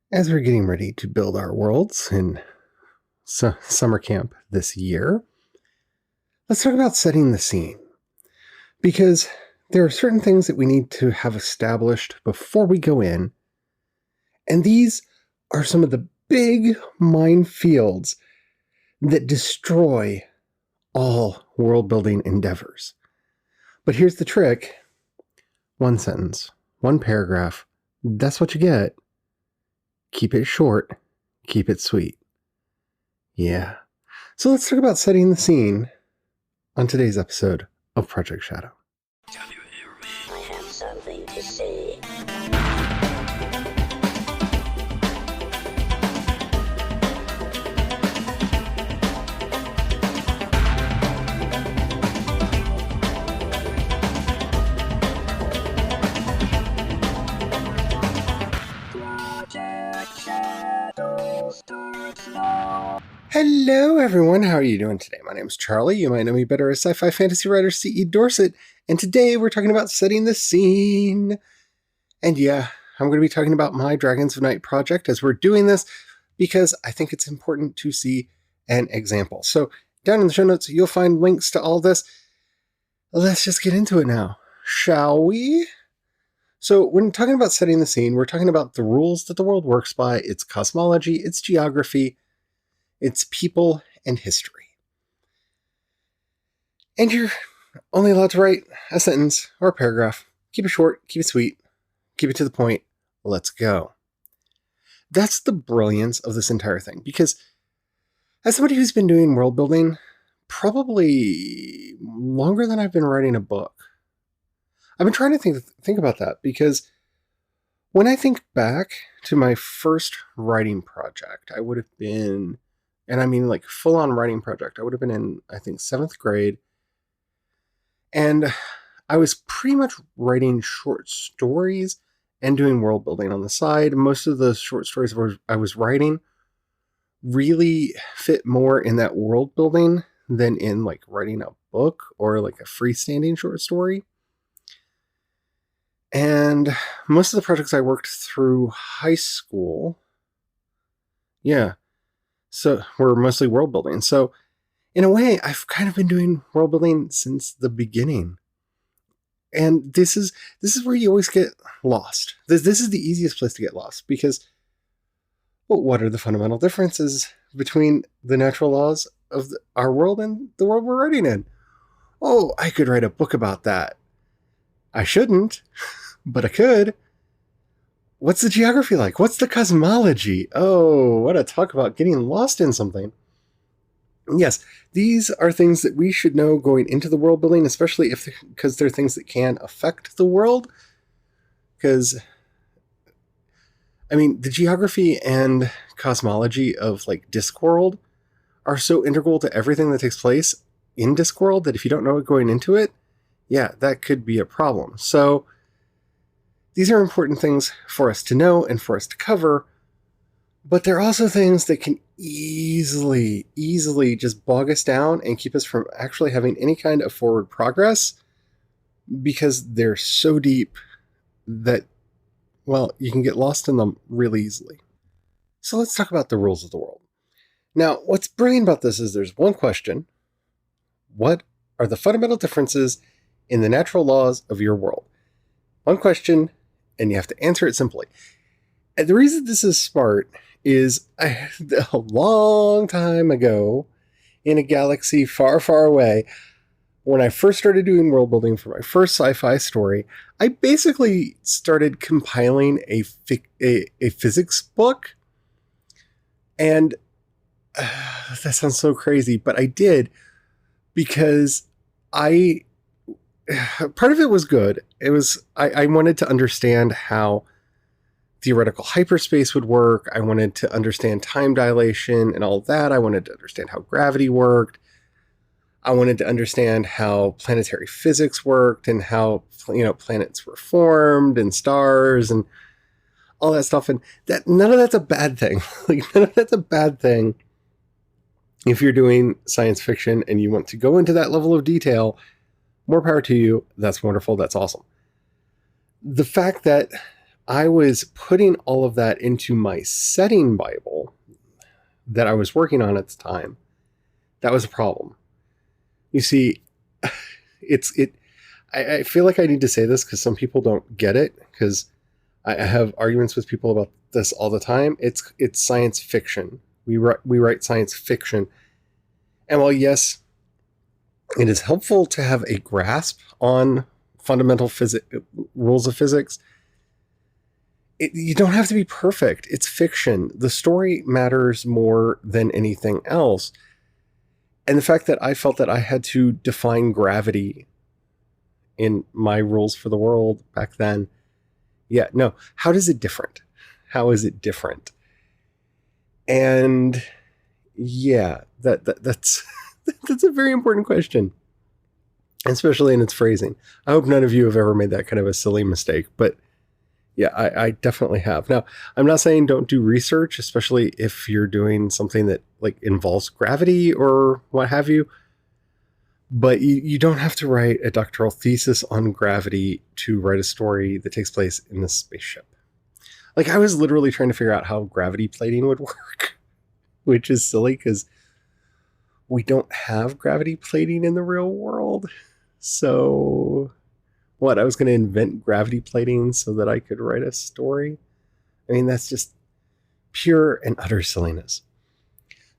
As we're getting ready to build our worlds in summer camp this year, let's talk about setting the scene. Because there are certain things that we need to have established before we go in, and these are some of the big minefields that destroy all world-building endeavors. But here's the trick. One sentence, one paragraph, that's what you get. Keep it short, keep it sweet. Yeah. So let's talk about setting the scene on today's episode of Project Shadow. I have something to say. Project Shadow starts now. Hello, everyone. How are you doing today? My name is Charlie. You might know me better as sci-fi fantasy writer C.E. Dorset. And today we're talking about setting the scene. And yeah, I'm going to be talking about my Dragons of Night project as we're doing this because I think it's important to see an example. So down in the show notes, you'll find links to all this. Let's just get into it now, shall we? So when talking about setting the scene, we're talking about the rules that the world works by, its cosmology, its geography, its people, and history. And you're only allowed to write a sentence or a paragraph. Keep it short, keep it sweet, keep it to the point. Let's go. That's the brilliance of this entire thing, because as somebody who's been doing world building probably longer than I've been writing a book, I've been trying to think about that, because when I think back to my first writing project, I would have been, and I mean like full-on writing project, I would have been in, I think, 7th grade. And I was pretty much writing short stories and doing world building on the side. Most of the short stories I was writing really fit more in that world building than in like writing a book or like a freestanding short story. And most of the projects I worked through high school, so were mostly world building. So in a way, I've kind of been doing world building since the beginning. And this is where you always get lost. This is the easiest place to get lost, because, well, what are the fundamental differences between the natural laws of our world and the world we're writing in? Oh, I could write a book about that. I shouldn't, but I could. What's the geography like? What's the cosmology? Oh, what a talk about getting lost in something. Yes, these are things that we should know going into the world building, especially because they're things that can affect the world. Because, I mean, the geography and cosmology of like Discworld are so integral to everything that takes place in Discworld that if you don't know it going into it, yeah, that could be a problem. So these are important things for us to know and for us to cover, but they're also things that can easily just bog us down and keep us from actually having any kind of forward progress, because they're so deep that, well, you can get lost in them really easily. So let's talk about the rules of the world. Now, what's brilliant about this is there's one question. What are the fundamental differences in the natural laws of your world? One question, and you have to answer it simply. And the reason this is smart is a long time ago, in a galaxy far, far away, when I first started doing world building for my first sci-fi story, I basically started compiling a physics book. And that sounds so crazy, but I did, because part of it was good. It was, I wanted to understand how theoretical hyperspace would work. I wanted to understand time dilation and all that. I wanted to understand how gravity worked. I wanted to understand how planetary physics worked and how, planets were formed and stars and all that stuff. And that, none of that's a bad thing. Like, none of that's a bad thing if you're doing science fiction and you want to go into that level of detail. More power to you. That's wonderful. That's awesome. The fact that I was putting all of that into my setting Bible that I was working on at the time. That was a problem. You see, I feel like I need to say this because some people don't get it, because I have arguments with people about this all the time. It's science fiction. We write science fiction. And while yes, it is helpful to have a grasp on fundamental rules of physics, you don't have to be perfect. It's fiction. The story matters more than anything else. And the fact that I felt that I had to define gravity in my rules for the world back then, yeah, no. How is it different? How is it different? And yeah, that's that's a very important question, especially in its phrasing. I hope none of you have ever made that kind of a silly mistake, but yeah, I definitely have. Now, I'm not saying don't do research, especially if you're doing something that like involves gravity or what have you. But you don't have to write a doctoral thesis on gravity to write a story that takes place in a spaceship. Like, I was literally trying to figure out how gravity plating would work, which is silly because we don't have gravity plating in the real world. So what, I was going to invent gravity plating so that I could write a story? I mean, that's just pure and utter silliness.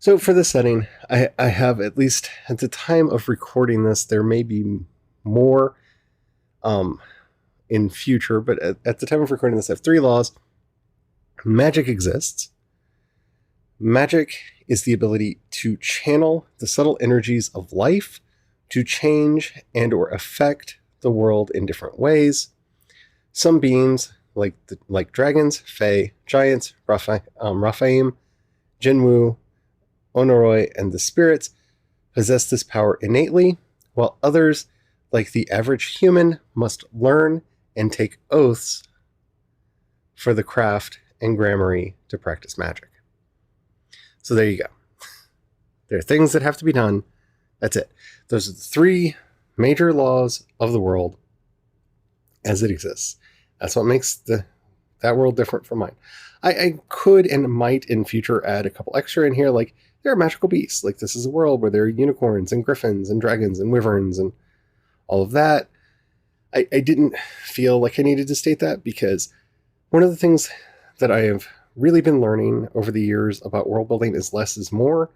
So for this setting, I have, at least at the time of recording this, there may be more in future, but at the time of recording this, I have 3 laws. Magic exists. Magic is the ability to channel the subtle energies of life to change and or affect the world in different ways. Some beings, like dragons, fae, giants, Raphaim, Jinwu, Onoroi, and the spirits, possess this power innately, while others, like the average human, must learn and take oaths for the craft and gramarye to practice magic. So there you go. There are things that have to be done. That's it. Those are the 3 major laws of the world as it exists. That's what makes that world different from mine. I could and might in future add a couple extra in here, like there are magical beasts. Like, this is a world where there are unicorns and griffins and dragons and wyverns and all of that. I didn't feel like I needed to state that, because one of the things that I have really been learning over the years about world building is less is more.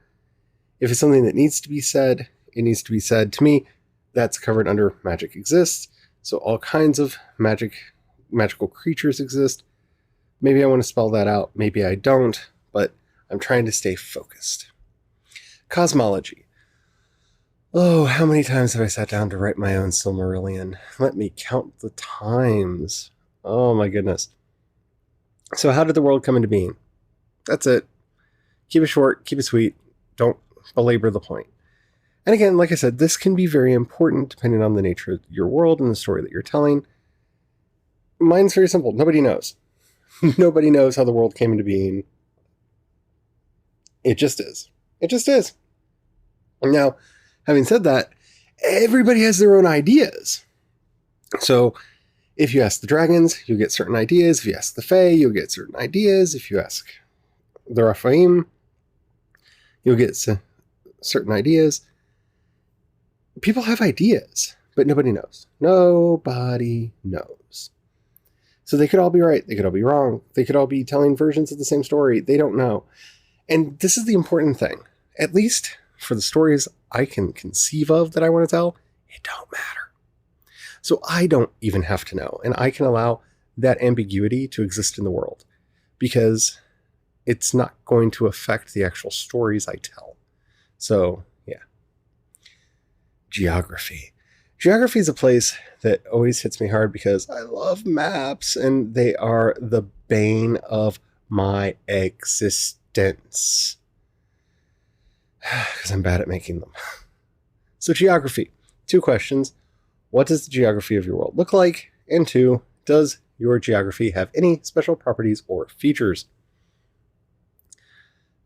If it's something that needs to be said, it needs to be said. To me, that's covered under magic exists. So all kinds of magical creatures exist. Maybe I want to spell that out. Maybe I don't, but I'm trying to stay focused. Cosmology. Oh, how many times have I sat down to write my own Silmarillion? Let me count the times. Oh my goodness. So how did the world come into being? That's it. Keep it short, keep it sweet. Don't belabor the point. And again, like I said, this can be very important depending on the nature of your world and the story that you're telling. Mine's very simple. Nobody knows. Nobody knows how the world came into being. It just is. It just is. Now, having said that, everybody has their own ideas. So if you ask the dragons, you'll get certain ideas. If you ask the fae, you'll get certain ideas. If you ask the Raphaim, you'll get certain ideas. People have ideas, but nobody knows. Nobody knows. So they could all be right. They could all be wrong. They could all be telling versions of the same story. They don't know. And this is the important thing. At least for the stories I can conceive of that I want to tell, it don't matter. So I don't even have to know. And I can allow that ambiguity to exist in the world, because it's not going to affect the actual stories I tell. So, yeah. Geography. Geography is a place that always hits me hard because I love maps and they are the bane of my existence. Because I'm bad at making them. So geography. 2 questions. What does the geography of your world look like? And 2, does your geography have any special properties or features?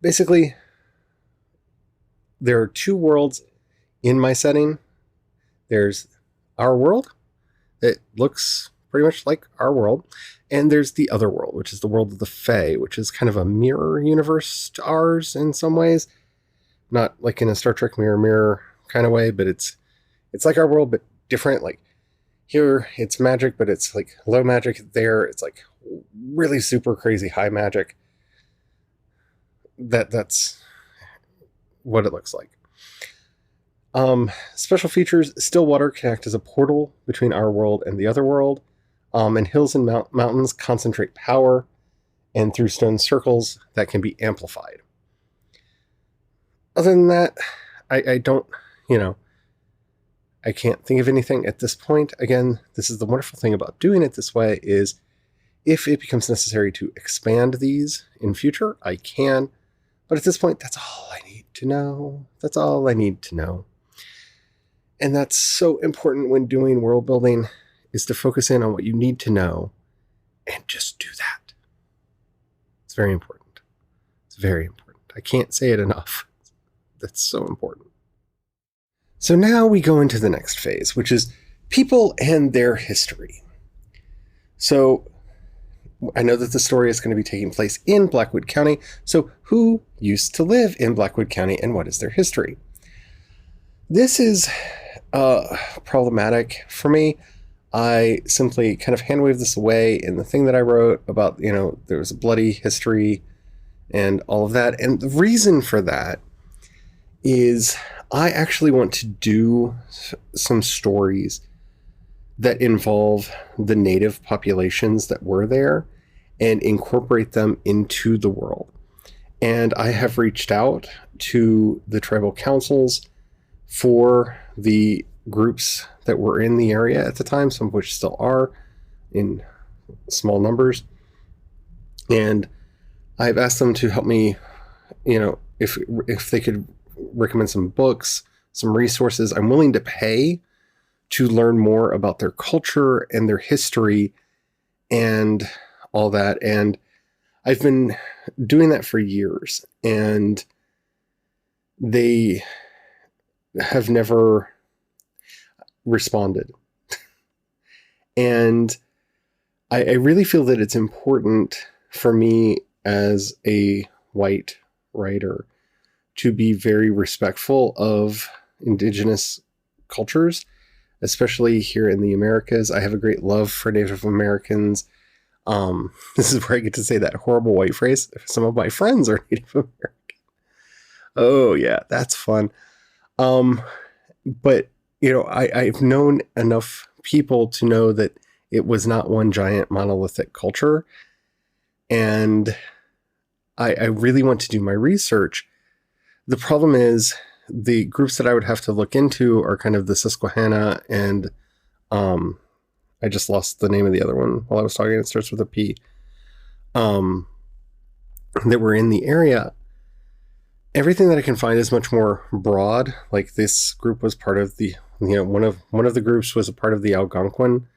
Basically, there are 2 worlds in my setting. There's our world that looks pretty much like our world. And there's the other world, which is the world of the Fae, which is kind of a mirror universe to ours in some ways. Not like in a Star Trek mirror kind of way, but it's like our world, but different. Like here, it's magic, but it's like low magic. There, it's like really super crazy high magic. That's what it looks like. Special features: still water can act as a portal between our world and the other world. And hills and mountains concentrate power, and through stone circles that can be amplified. Other than that, I don't, I can't think of anything at this point. Again, this is the wonderful thing about doing it this way is if it becomes necessary to expand these in future, I can. But at this point, that's all I need to know. That's all I need to know. And that's so important when doing world building, is to focus in on what you need to know and just do that. It's very important. It's very important. I can't say it enough. That's so important. So now we go into the next phase, which is people and their history. So I know that the story is going to be taking place in Blackwood County. So who used to live in Blackwood County and what is their history? This is problematic for me. I simply kind of hand wave this away in the thing that I wrote about, there was a bloody history and all of that. And the reason for that is I actually want to do some stories that involve the native populations that were there and incorporate them into the world. And I have reached out to the tribal councils for the groups that were in the area at the time, some of which still are in small numbers. And I've asked them to help me, if they could recommend some books, some resources. I'm willing to pay to learn more about their culture and their history and all that. And I've been doing that for years, and they have never responded. And I really feel that it's important for me as a white writer to be very respectful of indigenous cultures, especially here in the Americas. I have a great love for Native Americans. This is where I get to say that horrible white phrase. Some of my friends are Native American. Oh yeah, that's fun. But I've known enough people to know that it was not one giant monolithic culture. And I really want to do my research. The problem is the groups that I would have to look into are kind of the Susquehanna and I just lost the name of the other one while I was talking. It starts with a P. That were in the area. Everything that I can find is much more broad. Like this group was part of the, one of the groups was a part of the Algonquin,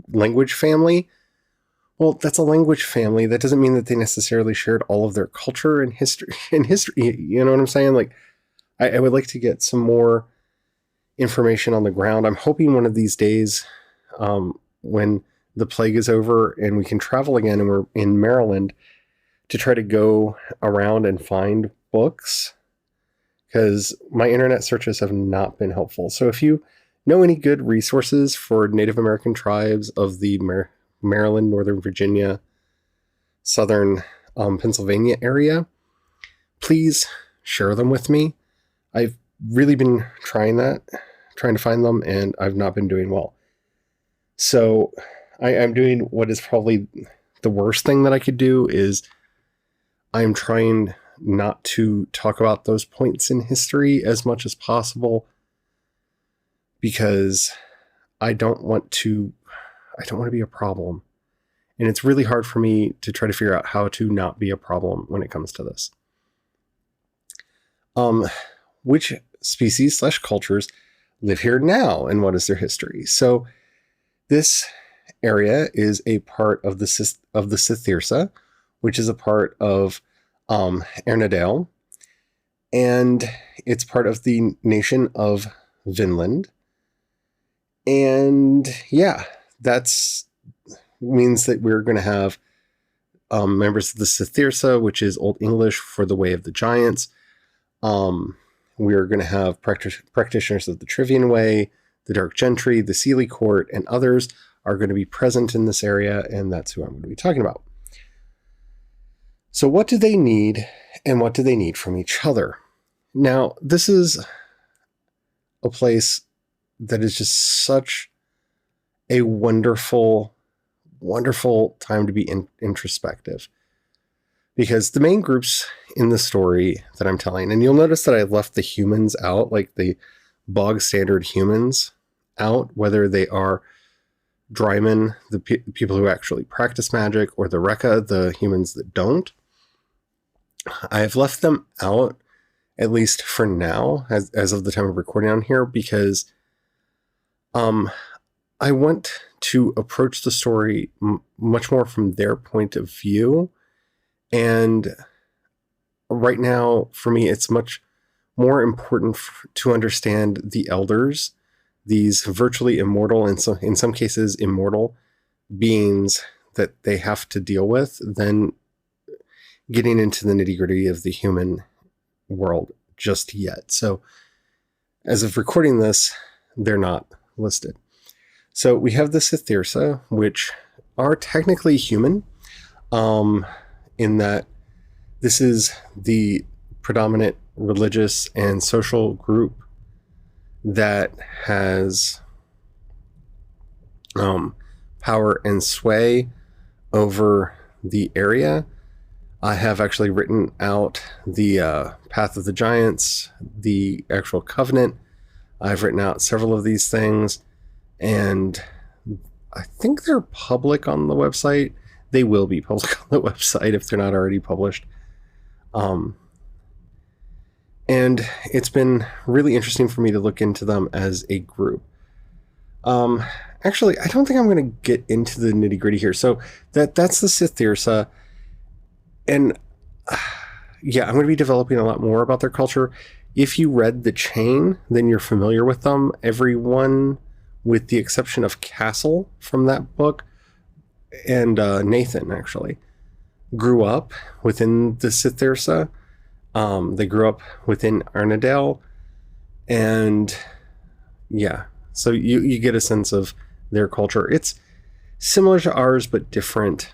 language family. Well, that's a language family. That doesn't mean that they necessarily shared all of their culture and history. You know what I'm saying? Like, I would like to get some more information on the ground. I'm hoping one of these days, when the plague is over and we can travel again and we're in Maryland, to try to go around and find books, because my internet searches have not been helpful. So if you know any good resources for Native American tribes of the Maryland, Northern Virginia, Southern Pennsylvania area, please share them with me. I've really been trying to find them, and I've not been doing well. So I'm doing what is probably the worst thing that I could do is I'm trying not to talk about those points in history as much as possible, because I don't want to be a problem. And it's really hard for me to try to figure out how to not be a problem when it comes to this. Which species / cultures live here now and what is their history? So this area is a part of the Sithirsa, which is a part of Ernadale, and it's part of the nation of Vinland. And yeah, that's means that we're going to have members of the Sithirsa, which is Old English for the Way of the Giants. We're going to have practitioners of the Trivian Way, the Dark Gentry, the Seelie Court, and others are going to be present in this area, and that's who I'm going to be talking about. So what do they need, and what do they need from each other? Now, this is a place that is just such a wonderful, wonderful time to be introspective. Because the main groups in the story that I'm telling, and you'll notice that I left the humans out, like the bog standard humans out, whether they are Drymen, the people who actually practice magic, or the Rekka, the humans that don't. I have left them out, at least for now, as of the time of recording on here, because I want to approach the story much more from their point of view. And right now, for me, it's much more important to understand the elders, these virtually immortal, and so in some cases immortal beings that they have to deal with, than getting into the nitty-gritty of the human world just yet. So as of recording this, they're not listed. So we have the Sithirsa, which are technically human, in that this is the predominant religious and social group that has power and sway over the area. I have actually written out the Path of the Giants, the actual Covenant. I've written out several of these things, and I think they're public on the website. They will be public on the website if they're not already published. And it's been really interesting for me to look into them as a group. Actually, I don't think I'm going to get into the nitty-gritty here. So that's the Sithirsa. And yeah, I'm going to be developing a lot more about their culture. If you read The Chain, then you're familiar with them. Everyone, with the exception of Castle from that book, and Nathan, actually, grew up within the Sithirsa. They grew up within Arnadale. And yeah, so you get a sense of their culture. It's similar to ours, but different,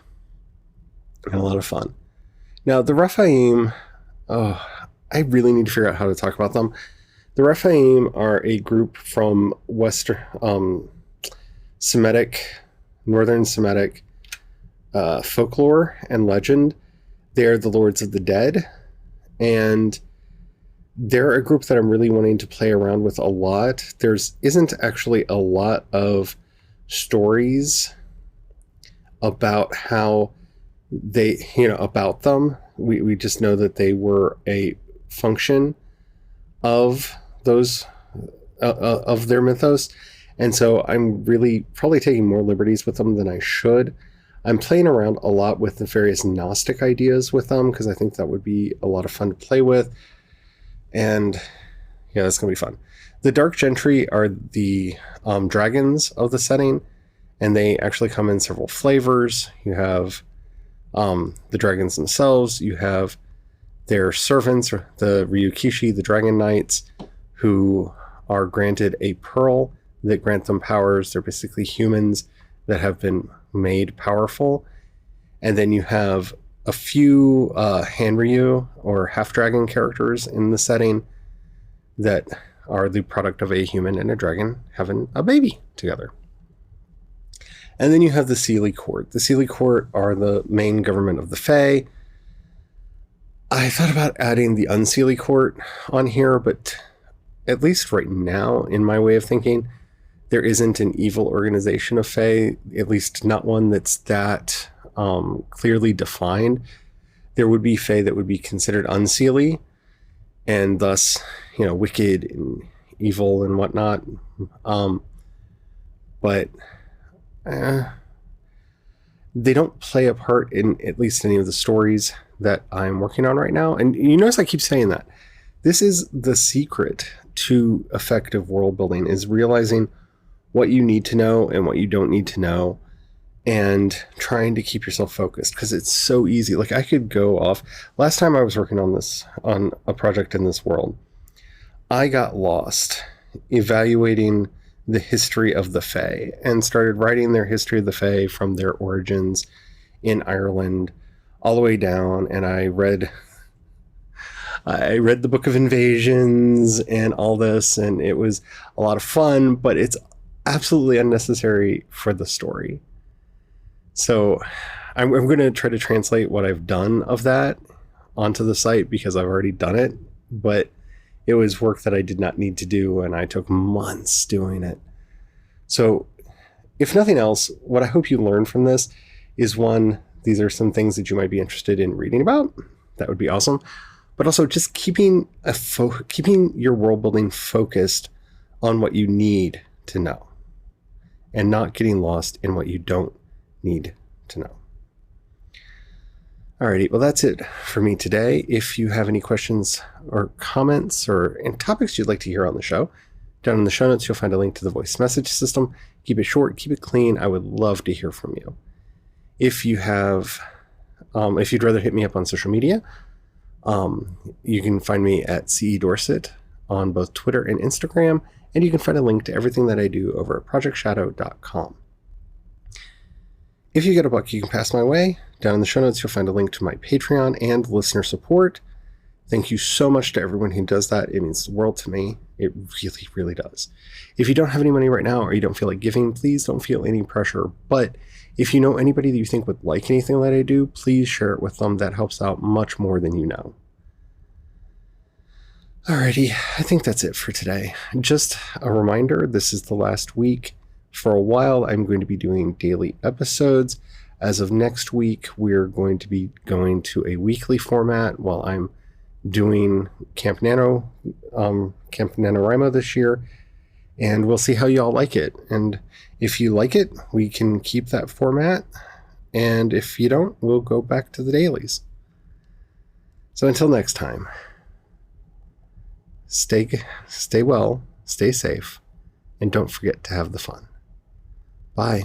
and a lot of fun. Now, the Rephaim, I really need to figure out how to talk about them. The Rephaim are a group from Western Semitic, Northern Semitic folklore and legend. They're the Lords of the Dead, and they're a group that I'm really wanting to play around with a lot. Isn't actually a lot of stories about how they, about them. We just know that they were a function of those of their mythos, and so I'm really probably taking more liberties with them than I should. I'm playing around a lot with the various Gnostic ideas with them, because I think that would be a lot of fun to play with, and yeah, that's gonna be fun. The Dark Gentry are the dragons of the setting, and they actually come in several flavors. You have the dragons themselves, you have their servants, the Ryukishi, the Dragon Knights, who are granted a pearl that grant them powers. They're basically humans that have been made powerful. And then you have a few Hanryu, or half-dragon characters in the setting that are the product of a human and a dragon having a baby together. And then you have the Seelie Court. The Seelie Court are the main government of the Fae. I thought about adding the Unseelie Court on here, but at least right now, in my way of thinking, there isn't an evil organization of Fae, at least not one that's that clearly defined. There would be Fae that would be considered Unseelie, and thus, wicked and evil and whatnot. But they don't play a part in at least any of the stories that I'm working on right now. And you notice I keep saying that. This is the secret to effective world building, is realizing what you need to know and what you don't need to know, and trying to keep yourself focused, because it's so easy. Like, I could go off. Last time I was working on a project in this world, I got lost evaluating the history of the Fae and started writing their history of the Fae from their origins in Ireland all the way down. And I read the Book of Invasions and all this, and it was a lot of fun, but it's absolutely unnecessary for the story. So I'm going to try to translate what I've done of that onto the site, because I've already done it, but it was work that I did not need to do, and I took months doing it. So if nothing else, what I hope you learn from this is, one, these are some things that you might be interested in reading about. That would be awesome. But also just keeping your world building focused on what you need to know, and not getting lost in what you don't need to know. Alrighty, well, that's it for me today. If you have any questions or comments or topics you'd like to hear on the show, down in the show notes, you'll find a link to the voice message system. Keep it short, keep it clean. I would love to hear from you. If you have, if you'd rather hit me up on social media, you can find me at CE Dorset on both Twitter and Instagram, and you can find a link to everything that I do over at projectshadow.com. If you get a buck you can pass my way, down in the show notes, you'll find a link to my Patreon and listener support. Thank you so much to everyone who does that. It means the world to me. It really, really does. If you don't have any money right now, or you don't feel like giving, please don't feel any pressure. But if you know anybody that you think would like anything that I do, please share it with them. That helps out much more than you know. Alrighty, I think that's it for today. Just a reminder, this is the last week. For a while, I'm going to be doing daily episodes. As of next week, we're going to be going to a weekly format while I'm doing Camp NaNoWriMo this year, and we'll see how y'all like it. And if you like it, we can keep that format, and if you don't, we'll go back to the dailies. So until next time, stay well, stay safe, and don't forget to have the fun. Bye.